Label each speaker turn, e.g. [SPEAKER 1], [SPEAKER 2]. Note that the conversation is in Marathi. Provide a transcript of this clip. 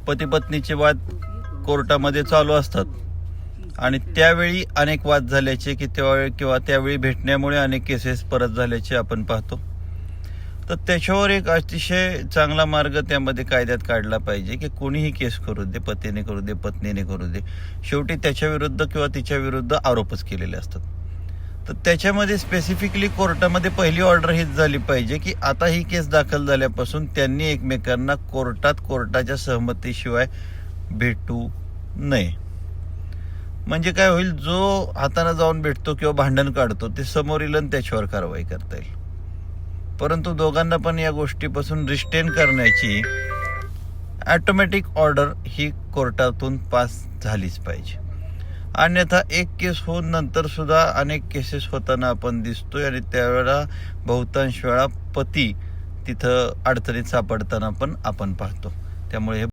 [SPEAKER 1] पती पत्नीचे वाद कोर्टामध्ये चालू असतात आणि त्यावेळी अनेक वाद झाल्याचे त्यावेळी भेटण्यामुळे अनेक केसेस परत झाल्याचे आपण पाहतो. तर त्याच्यावर एक अतिशय चांगला मार्ग त्यामध्ये कायद्यात काढला पाहिजे की कोणीही केस करू दे, पतीने करू दे, पत्नीने करू दे, शेवटी त्याच्या विरुद्ध किंवा तिच्या विरुद्ध आरोपच केलेले असतात. तर त्याच्यामध्ये स्पेसिफिकली कोर्टामध्ये पहिली ऑर्डर हीच झाली पाहिजे की आता ही केस दाखल झाल्यापासून त्यांनी एकमेकांना कोर्टाच्या सहमतीशिवाय भेटू नये. म्हणजे काय होईल, जो हाताने जाऊन भेटतो किंवा भांडण काढतो ते समोर येईल आणि त्याच्यावर कारवाई करता येईल. परंतु दोघांना पण या गोष्टीपासून रिस्ट्रेन करण्याची ऑटोमॅटिक ऑर्डर ही कोर्टातून पास झालीच पाहिजे. अन्यथा एक केस होऊन नंतर सुद्धा अनेक केसेस होताना आपण दिसतोय आणि त्यावेळेला बहुतांश वेळा पती तिथं अडचणीत सापडताना पण आपण पाहतो. त्यामुळे